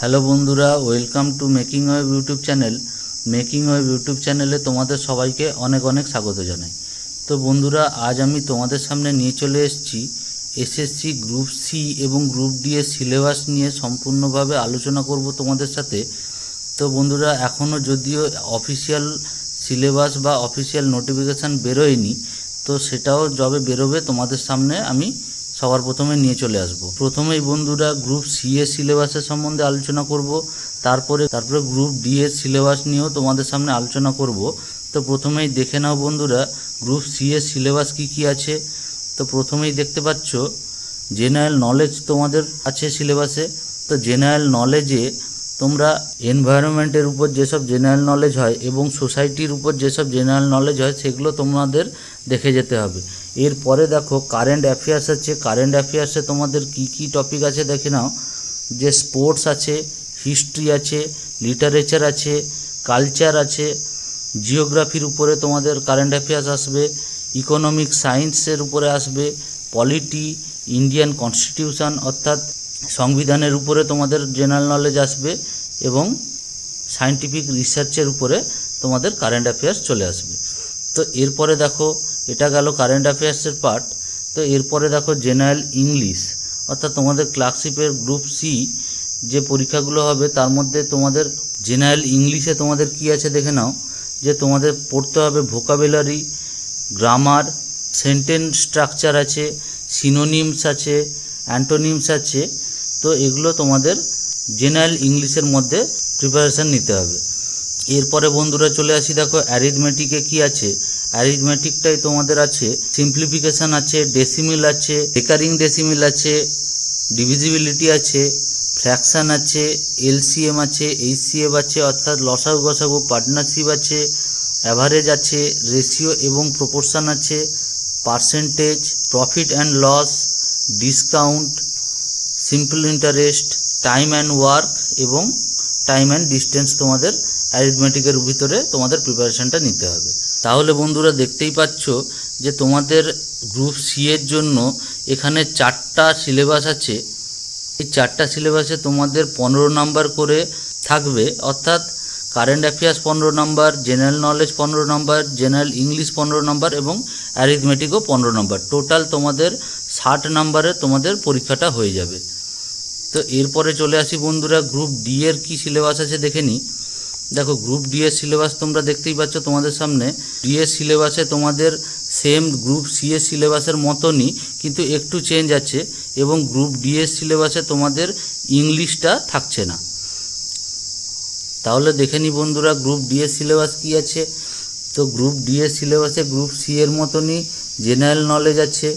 Hello বন্ধুরা, welcome to making web YouTube channel. Making web YouTube চ্যানেলে তোমাদের সবাইকে অনেক অনেক স্বাগত জানাই। তো বন্ধুরা, আজ আমি তোমাদের সামনে নিয়ে চলে এসেছি এসএসসি গ্রুপ সি এবং গ্রুপ ডি এর সিলেবাস নিয়ে সম্পূর্ণভাবে আলোচনা করব তোমাদের সাথে। তো বন্ধুরা, এখনও যদিও অফিসিয়াল সিলেবাস বা অফিসিয়াল নোটিফিকেশান বেরোয়নি, তো সেটাও যবে বেরোবে তোমাদের সামনে আমি সবার প্রথমে নিয়ে চলে আসব। প্রথমেই বন্ধুরা গ্রুপ সি এর সিলেবাসের সম্বন্ধে আলোচনা করব, তারপরে গ্রুপ ডি এর সিলেবাস নিয়েও তোমাদের সামনে আলোচনা করব। তো প্রথমেই দেখে নাও বন্ধুরা, গ্রুপ সি এর সিলেবাস কি আছে। তো প্রথমেই দেখতে পাচ্ছ জেনারেল নলেজ তোমাদের আছে সিলেবাসে। তো জেনারেল নলেজে তোমরা এনভায়রনমেন্টের উপর যেসব জেনারেল নলেজ হয় এবং সোসাইটির উপর যেসব জেনারেল নলেজ হয় সেগুলো তোমাদের দেখে যেতে হবে। এরপরে দেখো কারেন্ট অ্যাফেয়ার্স আছে। কারেন্ট অ্যাফেয়ার্সে তোমাদের কি টপিক আছে দেখে নাও। যে স্পোর্টস আছে, হিস্ট্রি আছে, লিটারেচার আছে, কালচার আছে, জিওগ্রাফির উপরে তোমাদের কারেন্ট অ্যাফেয়ার্স আসবে, ইকোনমিক সায়েন্সের উপরে আসবে, পলিটি, ইন্ডিয়ান কনস্টিটিউশন অর্থাৎ সংবিধানের উপরে তোমাদের জেনারেল নলেজ আসবে এবং সায়েন্টিফিক রিসার্চের উপরে তোমাদের কারেন্ট অ্যাফেয়ার্স চলে আসবে। তো এরপরে দেখো, এটা গেল কারেন্ট অ্যাফেয়ার্সের পার্ট। তো এরপরে দেখো জেনারেল ইংলিশ, অর্থাৎ তোমাদের ক্লার্কশিপের গ্রুপ সি যে পরীক্ষাগুলো হবে তার মধ্যে তোমাদের জেনারেল ইংলিশে তোমাদের কি আছে দেখে নাও। যে তোমাদের পড়তে হবে ভোকাবুলারি, গ্রামার, সেন্টেন্স স্ট্রাকচার আছে, সিনোনিমস আছে, অ্যান্টোনিমস আছে। তো এগুলো তোমাদের জেনারেল ইংলিশের মধ্যে প্রিপারেশান নিতে হবে। এরপরে বন্ধুরা চলে আসি, দেখো অ্যারিথমেটিকে কি আছে। অ্যারিথমেটিকটাই তোমাদের আছে সিম্পলিফিকেশান আছে, ডেসিমিল আছে, রেকারিং ডেসিমিল আছে, ডিভিজিবিলিটি আছে, ফ্র্যাকশান আছে, এলসিএম আছে, এইচসিএফ আছে অর্থাৎ লসাগু গসাগু, পার্টনারশিপ আছে, অ্যাভারেজ আছে, রেশিও এবং প্রপোর্শন আছে, percentage, profit and loss, discount, simple interest, time and work এবং টাইম অ্যান্ড ডিস্টেন্স তোমাদের অ্যারিথমেটিকের ভিতরে তোমাদের প্রিপারেশানটা নিতে হবে। তাহলে বন্ধুরা দেখতেই পাচ্ছ যে তোমাদের গ্রুপ সি এর জন্য এখানে 4টা সিলেবাস আছে। এই 4টা সিলেবাসে তোমাদের 15 নাম্বার করে থাকবে, অর্থাৎ current affairs 15 number, general knowledge 15 number, general English 15 number এবং অ্যারিথমেটিকও 15 নাম্বার। টোটাল তোমাদের 60 নাম্বারে তোমাদের পরীক্ষাটা হয়ে যাবে। তো এরপরে চলে আসি বন্ধুরা, গ্রুপ ডি এর কী সিলেবাস আছে দেখে নিই। দেখো গ্রুপ ডি এর সিলেবাস তোমরা দেখতেই পাচ্ছ তোমাদের সামনে। ডি এর সিলেবাসে তোমাদের সেম গ্রুপ সি এর সিলেবাসের মতনই, কিন্তু একটু চেঞ্জ আছে এবং গ্রুপ ডি এর সিলেবাসে তোমাদের ইংলিশটা থাকছে না। তাহলে দেখে নিই বন্ধুরা গ্রুপ ডি এর সিলেবাস কী আছে। তো গ্রুপ ডি এর সিলেবাসে গ্রুপ সি এর মতনই জেনারেল নলেজ আছে,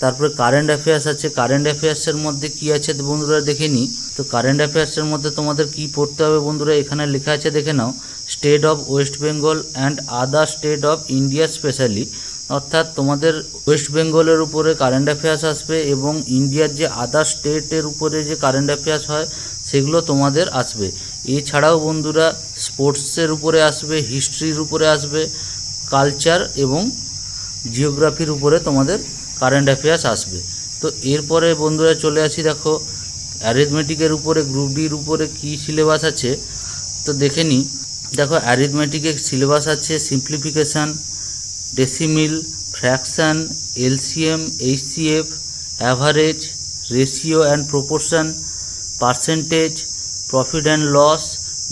তারপরে কারেন্ট অ্যাফেয়ার্স আছে। কারেন্ট অ্যাফেয়ার্সের মধ্যে কি আছে বন্ধুরা দেখে নিই। তো কারেন্ট অ্যাফেয়ার্সের মধ্যে তোমাদের কি পড়তে হবে বন্ধুরা, এখানে লেখা আছে দেখে নাও। State of West Bengal and other state of India specially, অর্থাৎ তোমাদের ওয়েস্ট বেঙ্গলের উপরে কারেন্ট অ্যাফেয়ার্স আসবে এবং ইন্ডিয়ার যে আদার স্টেটের উপরে যে কারেন্ট অ্যাফেয়ার্স হয় সেগুলো তোমাদের আসবে। এছাড়াও বন্ধুরা স্পোর্টসের উপরে আসবে, হিস্ট্রির উপরে আসবে, কালচার এবং জিওগ্রাফির উপরে তোমাদের কারেন্ট অ্যাফেয়ার্স আসবে। তো এরপরে বন্ধুরা চলে আসি, দেখো অ্যারিথমেটিকের উপরে গ্রুপ ডির উপরে কি সিলেবাস আছে তো দেখে নিই। দেখো অ্যারিথমেটিকের সিলেবাস আছে simplification, decimal, fraction, LCM, HCF, average, ratio and proportion, percentage, profit and loss,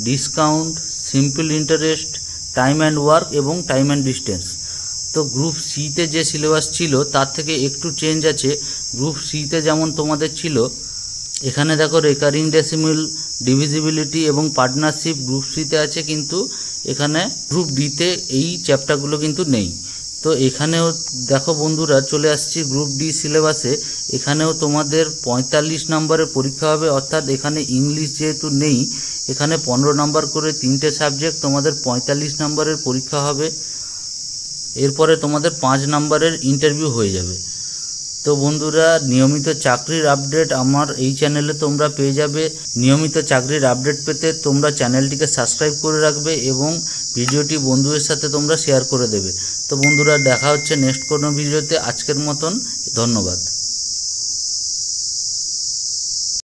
discount, simple interest, time and work এবং টাইম অ্যান্ড ডিস্টেন্স। তো গ্রুপ সিতে যে সিলেবাস ছিল তার থেকে একটু চেঞ্জ আছে। গ্রুপ সিতে যেমন তোমাদের ছিল, এখানে দেখো রেকারিং ডেসিমিল, ডিভিজিবিলিটি এবং পার্টনারশিপ গ্রুপ সিতে আছে, কিন্তু এখানে গ্রুপ ডিতে এই চ্যাপ্টারগুলো কিন্তু নেই। তো এখানেও দেখো বন্ধুরা চলে আসছি গ্রুপ ডি সিলেবাসে। এখানেও তোমাদের 45 নম্বরের পরীক্ষা হবে, অর্থাৎ এখানে ইংলিশ যেহেতু নেই, এখানে 15 নম্বর করে 3টে সাবজেক্ট তোমাদের 45 নম্বরের পরীক্ষা হবে। এরপরে তোমাদের 5 নম্বরের ইন্টারভিউ হয়ে যাবে। তো বন্ধুরা নিয়মিত চাকরির আপডেট আমার এই চ্যানেলে তোমরা পেয়ে যাবে। নিয়মিত চাকরির আপডেট পেতে তোমরা চ্যানেলটিকে সাবস্ক্রাইব করে রাখবে এবং ভিডিওটি বন্ধুদের সাথে তোমরা শেয়ার করে দেবে। তো বন্ধুরা দেখা হচ্ছে নেক্সট কোনো ভিডিওতে। আজকের মতন ধন্যবাদ।